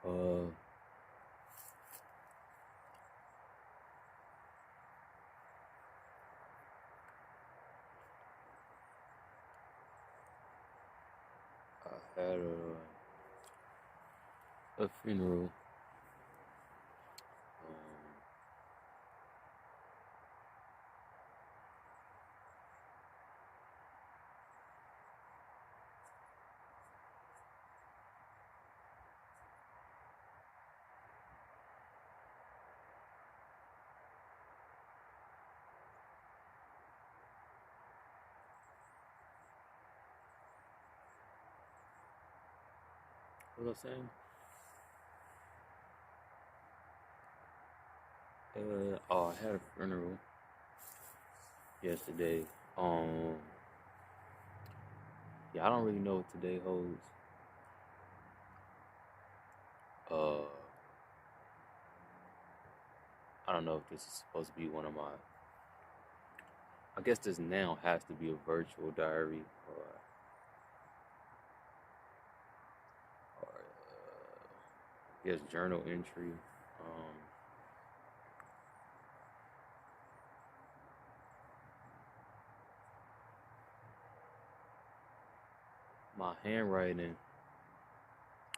Uh, I had a funeral. What was I saying? I had a funeral yesterday. Um, yeah, I don't really know what today holds. Uh, I don't know if this is supposed to be one of my. I guess this now has to be a virtual diary or I guess journal entry. Um, my handwriting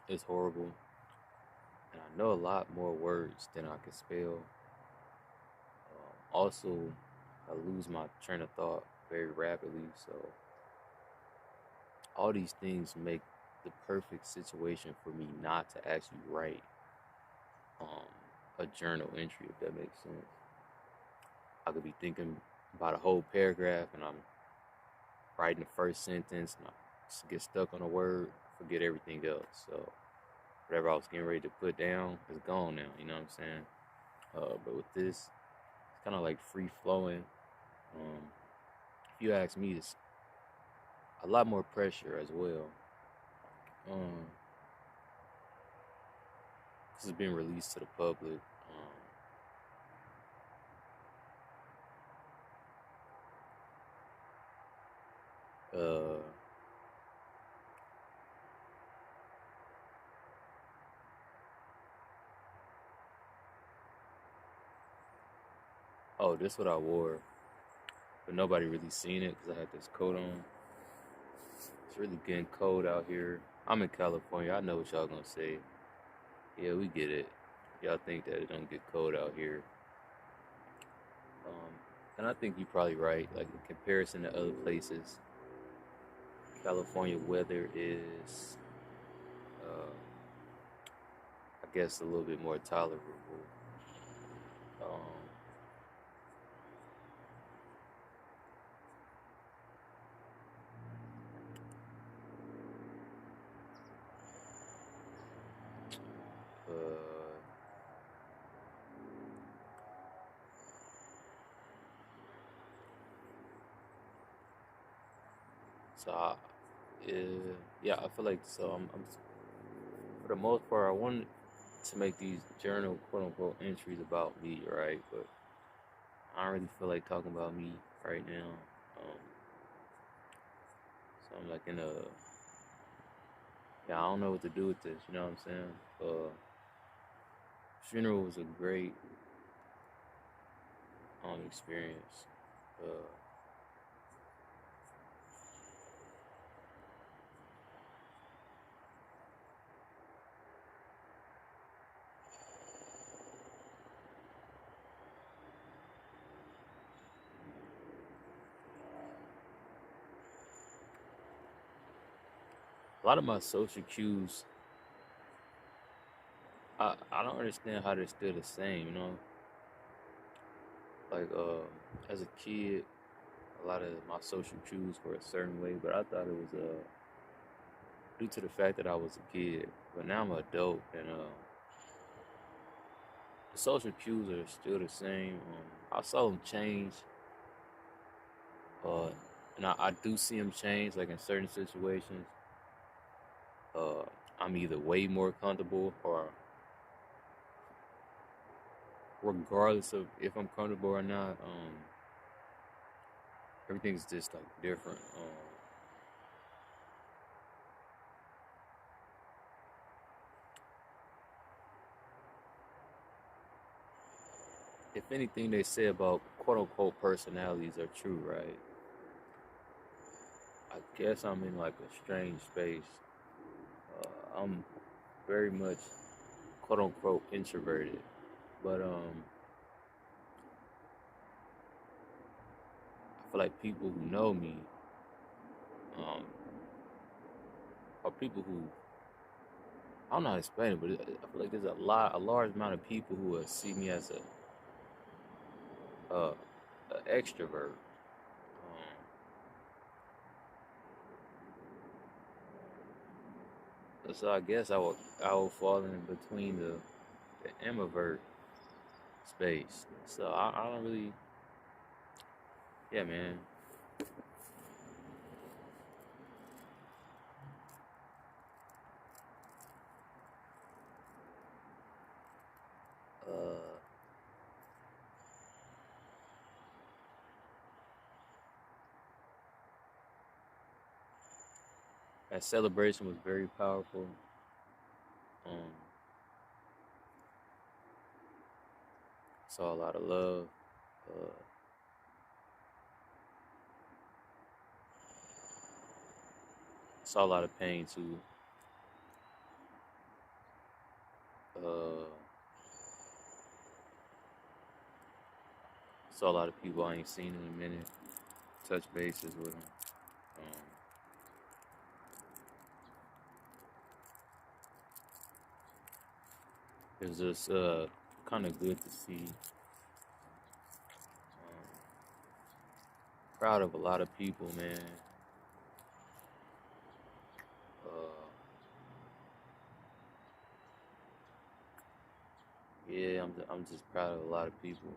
is horrible, and I know a lot more words than I can spell. Also, I lose my train of thought very rapidly, so all these things make the perfect situation for me not to actually write um, a journal entry, if that makes sense. I could be thinking about a whole paragraph and I'm writing the first sentence and I just get stuck on a word, forget everything else. So whatever I was getting ready to put down is gone now, you know what I'm saying? But with this, it's kind of like free flowing. If you ask me, it's a lot more pressure as well. Um, this has been released to the public. Uh, oh, this is what I wore, but nobody really seen it because I had this coat on. It's really getting cold out here. I'm in California. I know what y'all gonna say. Yeah, we get it. Y'all think that it don't get cold out here. Um, and I think you're probably right. Like in comparison to other places, California weather is, I guess, a little bit more tolerable. Um, uh, so, uh, yeah, I feel like so. I'm for the most part, I wanted to make these journal quote unquote entries about me, right? But I don't really feel like talking about me right now. So I'm like in a yeah, I don't know what to do with this. You know what I'm saying? Funeral was a great experience. Uh, a lot of my social cues, I don't understand how they're still the same. You know, like as a kid, a lot of my social cues were a certain way, but I thought it was due to the fact that I was a kid. But now I'm an adult, and the social cues are still the same. I saw them change, uh, and I do see them change, like in certain situations. Uh, I'm either way more comfortable, or regardless of if I'm comfortable or not, everything's just like different. if anything they say about quote unquote personalities are true, right? I guess I'm in like a strange space. I'm very much quote unquote introverted, but I feel like people who know me, um, are people who I don't know how to explain it, but I feel like there's a large amount of people who see me as uh, a extrovert. So I guess I will fall in between the ambivert space. So I don't really, yeah, man. Uh, that celebration was very powerful. Um, saw a lot of love. Uh, saw a lot of pain too. Uh, saw a lot of people I ain't seen in a minute. Touch bases with them. Um, it was just kind of good to see. Proud of a lot of people, man. Uh, yeah, I'm just proud of a lot of people.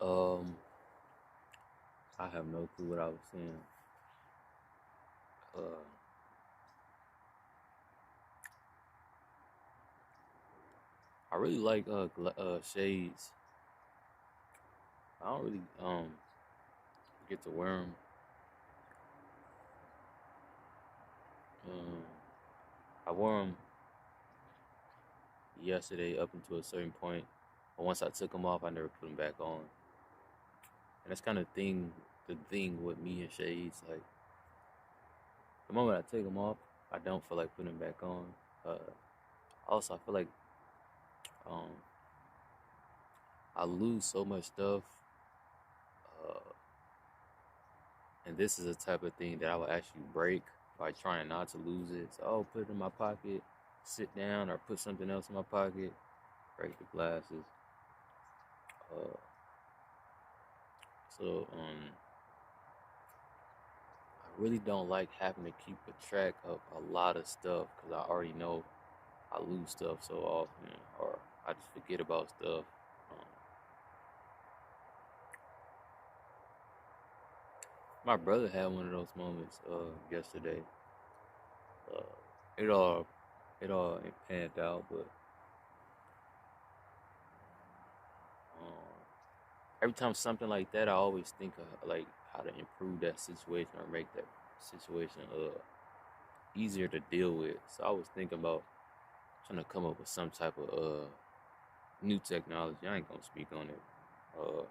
Um, I have no clue what I was saying. Uh, I really like shades. I don't really get to wear them. Um, I wore them yesterday up until a certain point, but once I took them off, I never put them back on. And that's kind of the thing with me and shades. Like the moment I take them off, I don't feel like putting them back on. Uh, Also, I feel like um, I lose so much stuff, uh, and this is a type of thing that I will actually break by trying not to lose it. So I'll put it in my pocket, sit down, or put something else in my pocket, break the glasses. Uh, so I really don't like having to keep a track of a lot of stuff because I already know I lose stuff so often, or I just forget about stuff. Um, my brother had one of those moments yesterday. Uh, it all it panned out, but um, every time something like that, I always think of like how to improve that situation or make that situation easier to deal with. So I was thinking about trying to come up with some type of new technology. I ain't gonna speak on it. Uh,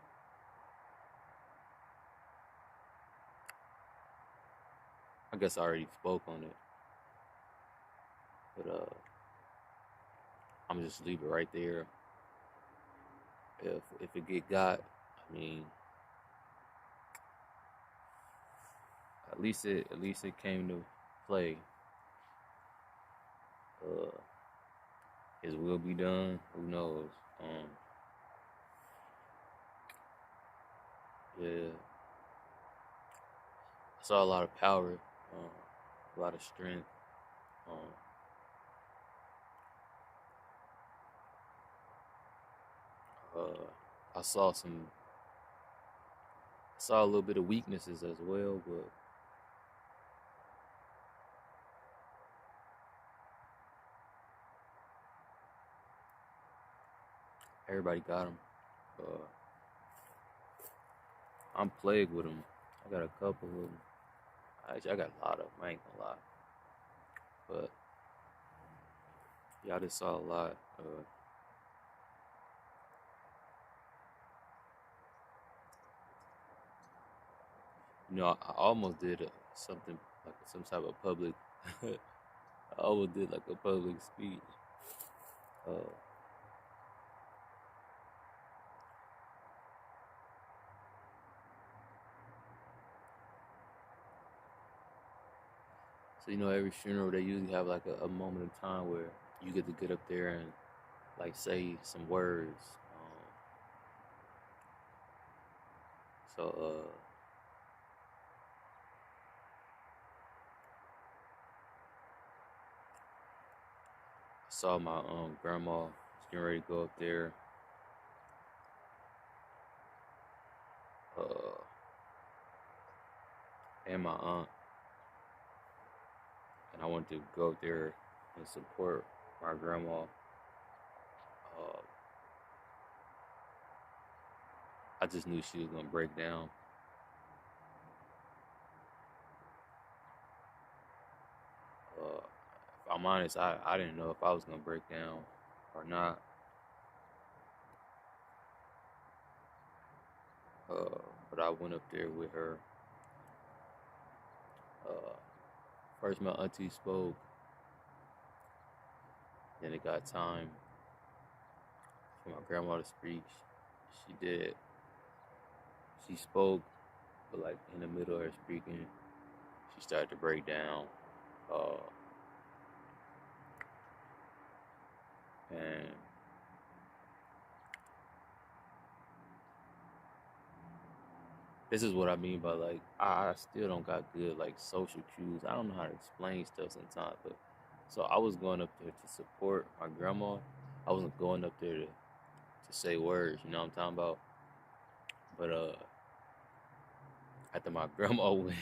I guess I already spoke on it, but I'm just leave it right there. If it get got, I mean, at least it came to play. Uh, His will be done. Who knows? Yeah, I saw a lot of power, a lot of strength. Um, I saw a little bit of weaknesses as well, but everybody got them. I'm plagued with them. I got a couple of them. Actually, I got a lot of them. I ain't gonna lie. But yeah, I just saw a lot. I almost did something like some type of public. I almost did like a public speech. Uh, so every funeral they usually have like a moment in time where you get to get up there and like say some words. So I saw my grandma was getting ready to go up there. Uh, and my aunt, and I wanted to go up there and support my grandma. Uh, I just knew she was gonna break down. If I'm honest, I didn't know if I was gonna break down or not. But I went up there with her. Uh, First, my auntie spoke. Then it got time for my grandma to speak. She did. She spoke, but like in the middle of her speaking, she started to break down. Uh, and this is what I mean by like I still don't got good like social cues. I don't know how to explain stuff sometimes, but so I was going up there to support my grandma. I wasn't going up there to say words, you know what I'm talking about? But after my grandma went,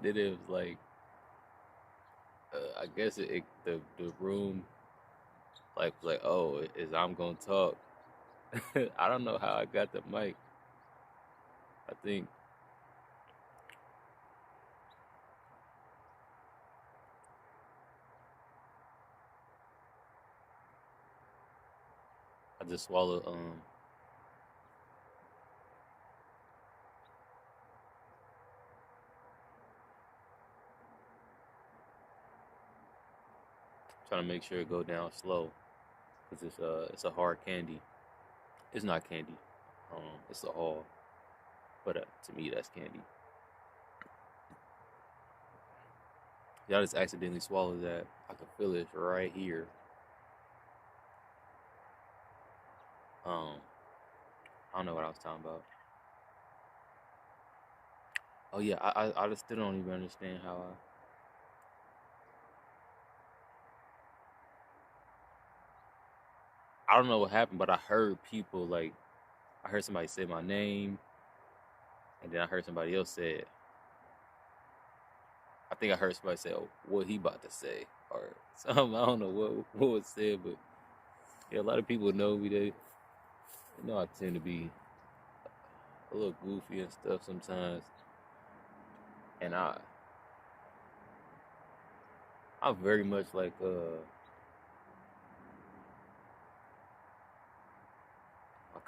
then it was like I guess the room like was like, oh, is I'm gonna talk. I don't know how I got the mic. I think I just swallowed trying to make sure it go down slow because it's a hard candy. It's not candy. It's a all, but to me that's candy. Y'all just accidentally swallowed that. I can feel it right here. Um, I don't know what I was talking about. Oh yeah, I just still don't even understand how I don't know what happened, but I heard people like I heard somebody say my name, and then I heard somebody else say it. I think I heard somebody say, "Oh, what he about to say," or something. I don't know what was said, but yeah, a lot of people know me. They know I tend to be a little goofy and stuff sometimes, and I'm very much like my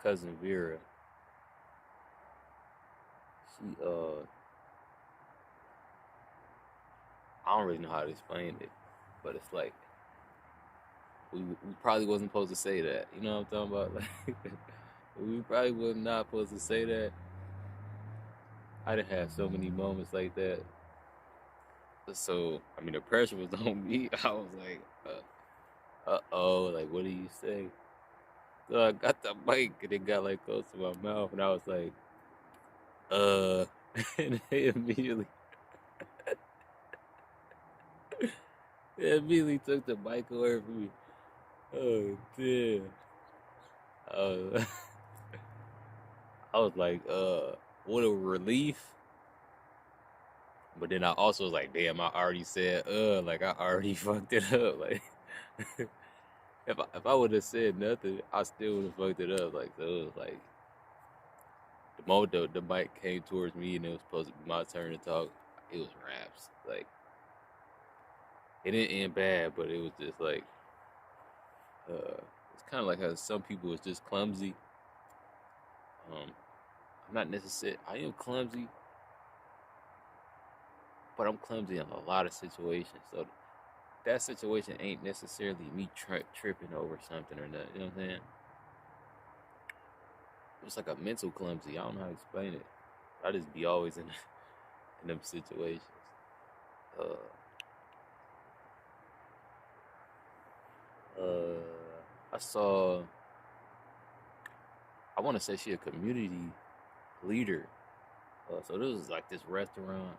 cousin Vera. She I don't really know how to explain it, but it's like we probably wasn't supposed to say that. You know what I'm talking about? Like we probably was not supposed to say that. I didn't have so many moments like that. So I mean, the pressure was on me. I was like, oh, like what do you say? So I got the mic and it got like close to my mouth, and I was like, and they immediately took the mic away from me. Oh damn! uh, I was like, what a relief. But then I also was like, damn, I already said, like I already fucked it up. Like, if I would have said nothing, I still would have fucked it up. Like, so it was like the moment the mic came towards me and it was supposed to be my turn to talk, it was raps. Like, it didn't end bad, but it was just like, it's kind of like how some people is just clumsy. I'm not necessarily, I am clumsy, but I'm clumsy in a lot of situations. So that situation ain't necessarily me tripping over something or nothing. You know what I'm saying? It's like a mental clumsy. I don't know how to explain it. I just be always in them situations. Uh, uh, I saw. I want to say she a community leader. So this was like this restaurant,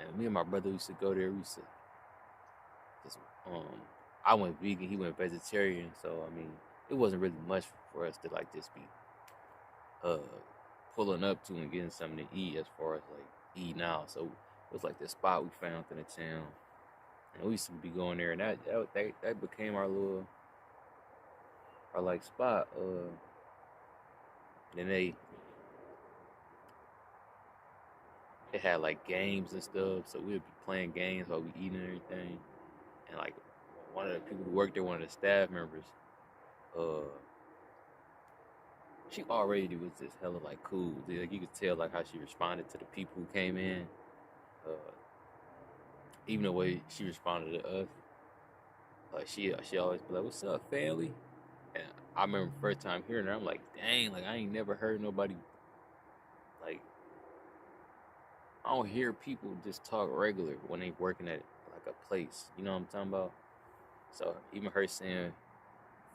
and me and my brother used to go there. We used to just I went vegan, he went vegetarian. So I mean, it wasn't really much for us to like just be uh pulling up to and getting something to eat as far as like eating out. So it was like this spot we found in the town, and we used to be going there, and that became our like spot. Then they had like games and stuff, so we'd be playing games while we eating and everything. And like one of the people who worked there, one of the staff members, uh, she already was just hella like cool. Like you could tell like how she responded to the people who came in, uh, even the way she responded to us. Like she always be like, "What's up, family?" And I remember the first time hearing her, I'm like, "Dang, like I ain't never heard nobody like I don't hear people just talk regular when they working at like a place. You know what I'm talking about?" So even her saying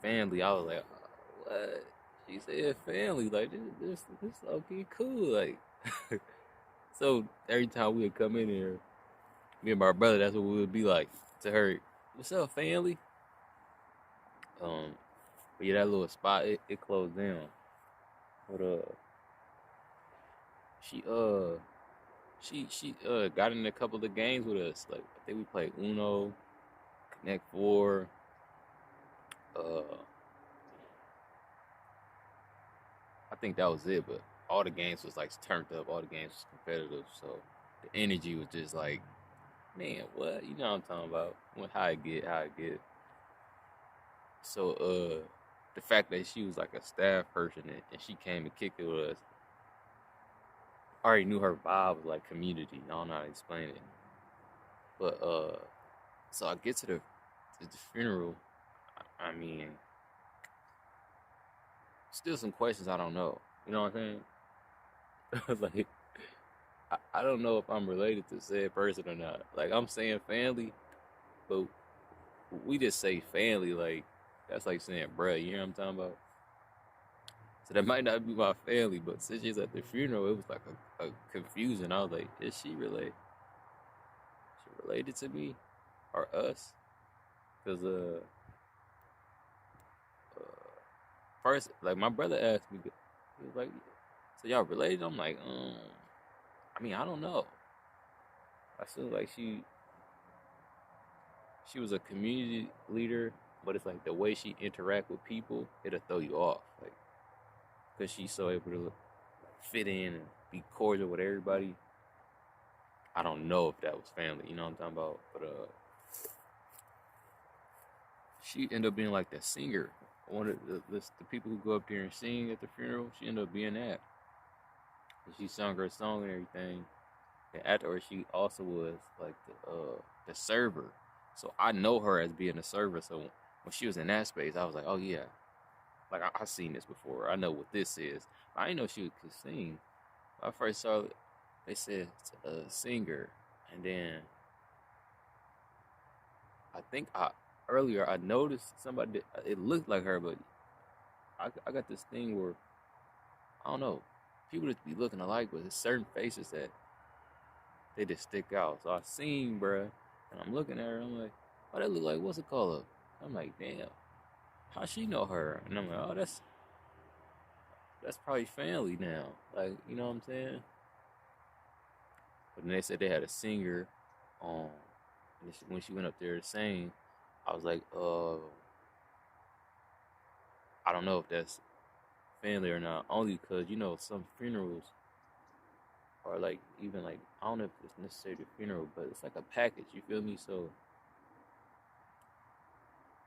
family, I was like, "What?" She said family, like this okay, cool, like. So every time we would come in here, me and my brother, that's what we would be like to her. "What's up, family?" Um, but yeah, that little spot it closed down. But she she got in a couple of games with us. Like I think we played Uno, Connect Four. Uh, I think that was it. But all the games was like turned up. All the games was competitive. So the energy was just like, man, what? You know what I'm talking about? How I get, how I get. So the fact that she was like a staff person and she came and kicked it with us, I already knew her vibe was like community. I don't know how to explain it. But so I get to the funeral. I mean, still some questions I don't know. You know what I'm saying? Like I don't know if I'm related to said person or not. Like I'm saying family, but we just say family. Like that's like saying bruh. You know what I'm talking about? So that might not be my family, but since she's at the funeral, it was like a confusion. I was like, is she related? She related to me or us? Because first, like my brother asked me, he was like, "So y'all related?" I'm like, I mean, I don't know. I feel like she was a community leader, but it's like the way she interact with people, it'll throw you off, like because she's so able to fit in and be cordial with everybody. I don't know if that was family, you know what I'm talking about, but she ended up being like the singer. One of the people who go up there and sing at the funeral, she ended up being that. And she sung her song and everything. And afterwards, she also was like the server. So I know her as being a server. So when she was in that space, I was like, oh yeah, like I've seen this before. I know what this is. I didn't know she could sing. When I first saw it, they said a singer, and then I think earlier I noticed somebody. It looked like her, but I got this thing where I don't know. People just be looking alike, but there's certain faces that they just stick out. So I seen bruh, and I'm looking at her. I'm like, oh, that look like what's it called? I'm like, damn, how she know her? And I'm like, oh, that's probably family now. Like, you know what I'm saying? But then they said they had a singer, um, and when she went up there to sing, I was like, I don't know if that's family or not. Only because some funerals are like even like I don't know if it's necessarily a funeral, but it's like a package. You feel me? So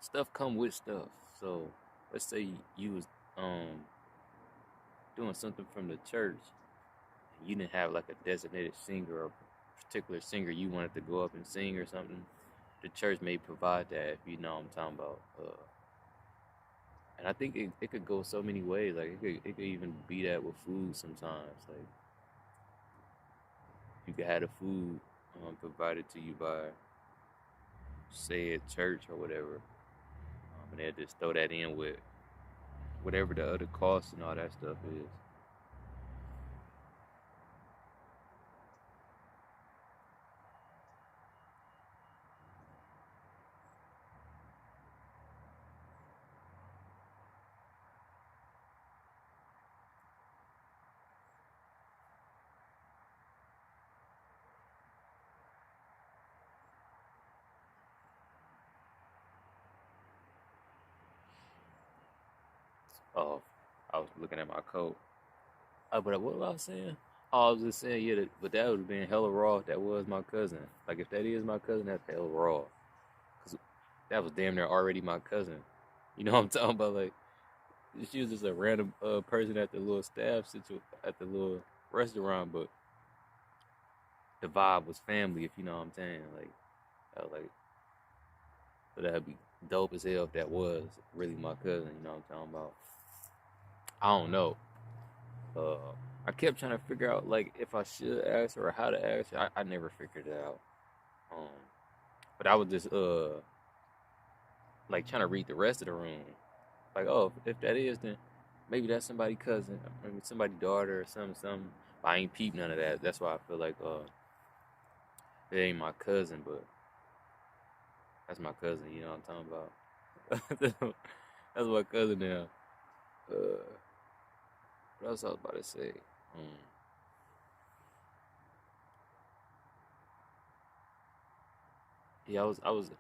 stuff come with stuff. So let's say you was um doing something from the church, and you didn't have like a designated singer or a particular singer you wanted to go up and sing or something. The church may provide that if you know what I'm talking about. And I think it could go so many ways. Like it could even be that with food sometimes. Like you could have the food provided to you by say a church or whatever, and they just throw that in with whatever the other costs and all that stuff is. Oh, I was looking at my coat. But what was I saying? Oh, I was just saying, yeah, but that would have been hella raw. If that was my cousin. Like, if that is my cousin, that's hella raw. Because that was damn near already my cousin. You know what I'm talking about? Like, she was just a random person at the little at the little restaurant, but the vibe was family, if you know what I'm saying. Like, I was like, so that'd be dope as hell if that was really my cousin, you know what I'm talking about? I don't know. Uh, I kept trying to figure out like if I should ask her or how to ask her. I never figured it out. Um, but I was just like trying to read the rest of the room. Like, oh, if that is, then maybe that's somebody's cousin, maybe somebody's daughter or something. But I ain't peep none of that. That's why I feel like it ain't my cousin, but that's my cousin. You know what I'm talking about? That's my cousin now. Uh, what else I was about to say? Um, yeah, I was.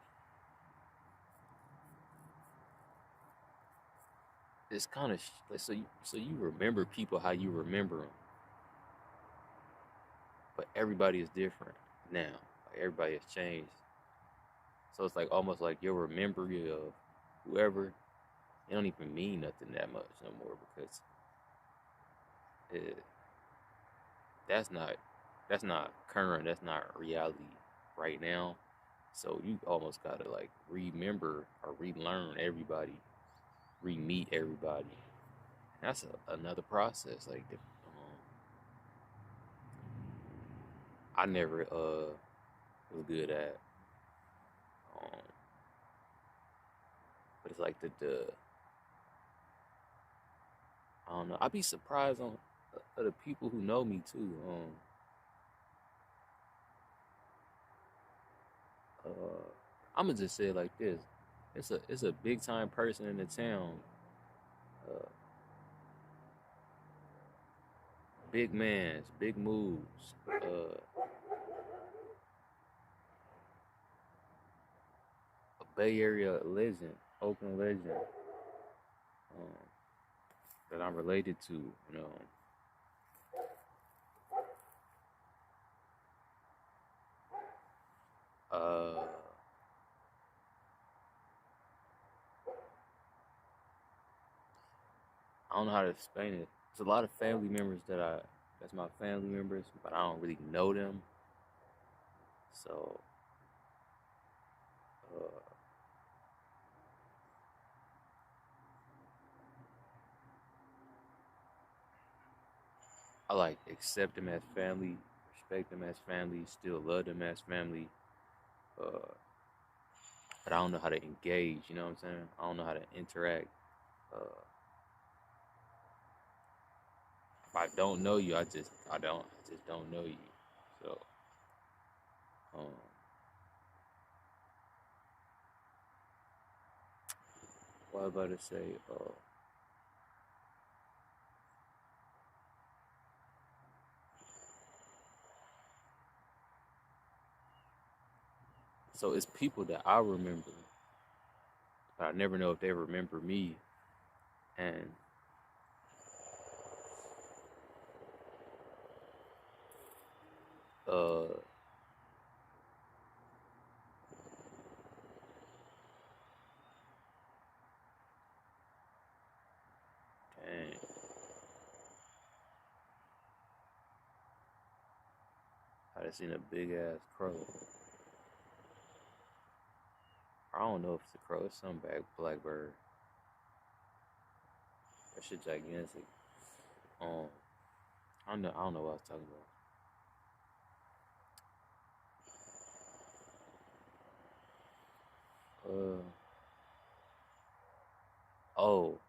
It's kind of like so you remember people how you remember them, but everybody is different now. Like everybody has changed, so it's like almost like your memory of whoever it don't even mean nothing that much no more because it, that's not that's not current. That's not reality right now. So you almost gotta like remember or relearn everybody, re-meet everybody. That's another process. Like I never was good at. Um, but it's like the I don't know. I'd be surprised on the people who know me too. I'm gonna just say it like this: it's a big time person in the town, uh, big mans, big moves, a Bay Area legend, Oakland legend um, that I'm related to. Uh, I don't know how to explain it. There's a lot of family members that's my family members, but I don't really know them. So uh, I like accept them as family, respect them as family, still love them as family. Uh, but I don't know how to engage. You know what I'm saying? I don't know how to interact. Uh, if I don't know you, I just don't know you. So um, what I was about to say? So it's people that I remember, but I never know if they remember me. And uh, dang, I just seen a big ass crow. I don't know if it's a crow. It's some black bird. That shit gigantic. Um, I don't know what I was talking about. Oh,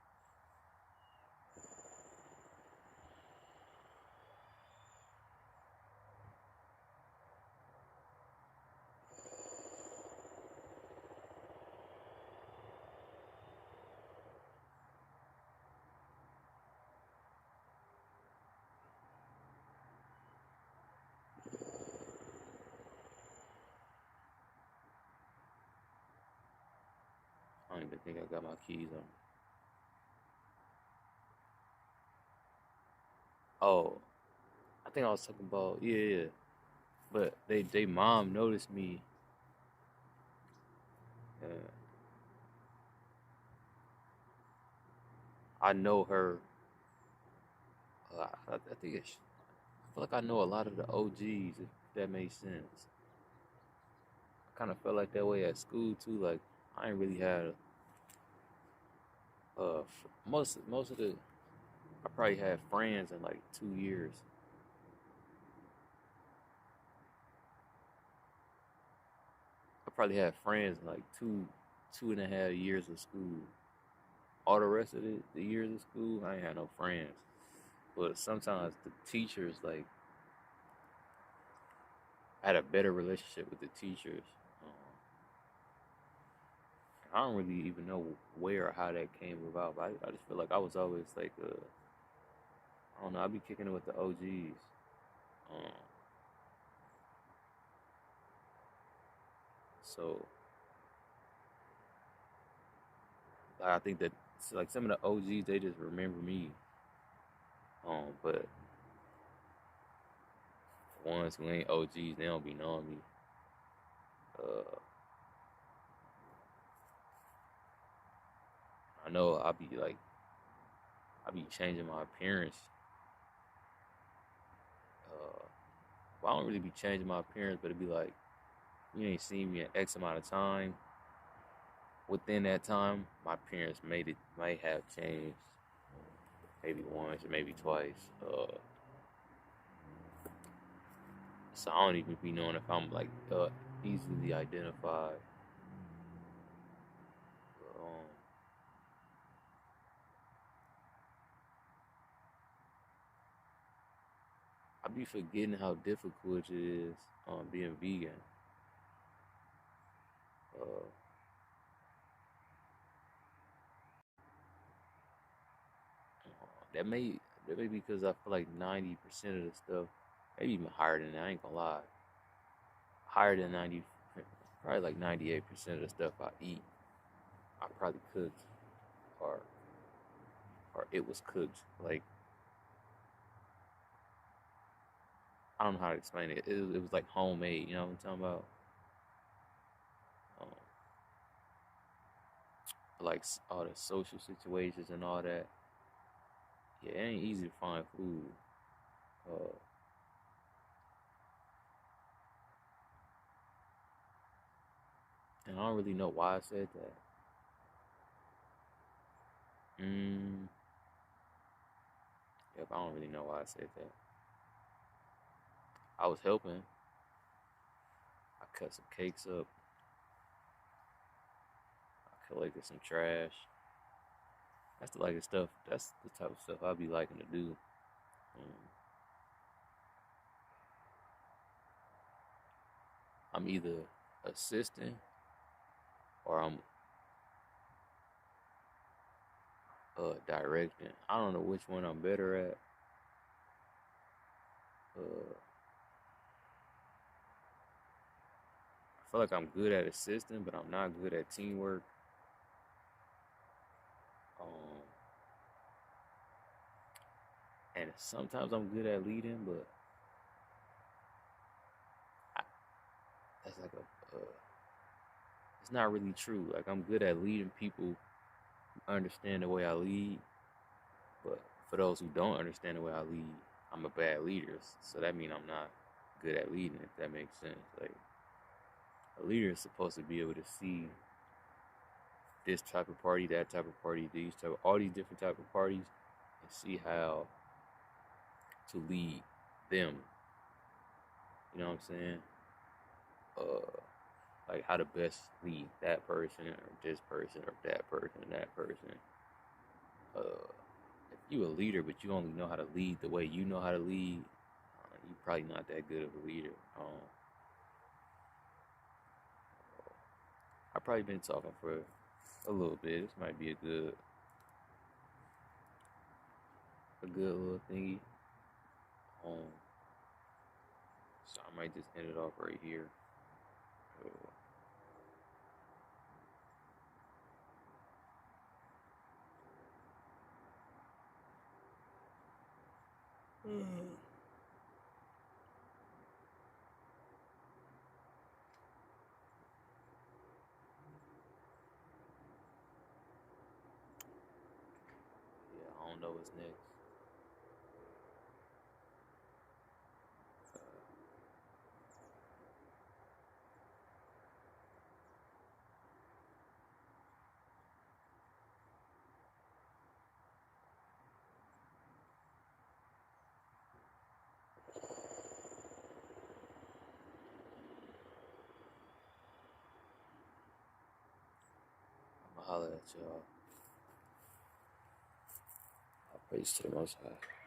I don't even think I got my keys on. Oh, I think I was talking about yeah. But they mom noticed me. Uh, I know her. I think I feel like I know a lot of the OGs, if that makes sense. I kind of felt like that way at school too. Like I ain't really had most of the. I probably had friends in like 2 years. I probably had friends in like two and a half years of school. All the rest of the years of school, I ain't had no friends. But sometimes the teachers, like, I had a better relationship with the teachers. Um, I don't really even know where or how that came about, but I just feel like I was always like, I don't know, I'd be kicking it with the OGs. Um, so, like, I think that, like, some of the OGs, they just remember me. But the ones who ain't OGs, they don't be knowing me. Uh, I know I be changing my appearance. Uh, well, I don't really be changing my appearance, but it'd be like, you ain't seen me in X amount of time. Within that time, my appearance might have changed, maybe once or maybe twice. So I don't even be knowing if I'm like easily identified. Um, I be forgetting how difficult it is being vegan. Uh, that may that may be because I feel like 90% of the stuff, maybe even higher than that. I ain't gonna lie, higher than 90, probably like 98% of the stuff I eat, I probably cooked or it was cooked. Like I don't know how to explain it. It was like homemade. You know what I'm talking about? Um, like all the social situations and all that. Yeah, it ain't easy to find food. Uh, and I don't really know why I said that. Mm, yep, I don't really know why I said that. I was helping. I cut some cakes up. I collected some trash. That's the like the stuff. That's the type of stuff I be liking to do. Um, I'm either assisting or I'm directing. I don't know which one I'm better at. I feel like I'm good at assisting, but I'm not good at teamwork. Um, and sometimes I'm good at leading, but I, that's like it's not really true. Like I'm good at leading people who understand the way I lead, but for those who don't understand the way I lead, I'm a bad leader. So that means I'm not good at leading, if that makes sense. Like a leader is supposed to be able to see this type of party, that type of party, all these different type of parties, and see how to lead them. You know what I'm saying? Like how to best lead that person or this person or that person and that person. If you a leader but you only know how to lead the way you know how to lead, you're probably not that good of a leader. I've probably been talking for a little bit. This might be a good little thingy. So I might just end it off right here. Yeah, I don't know what's next. I'm gonna holler at y'all. I praise to the Most High.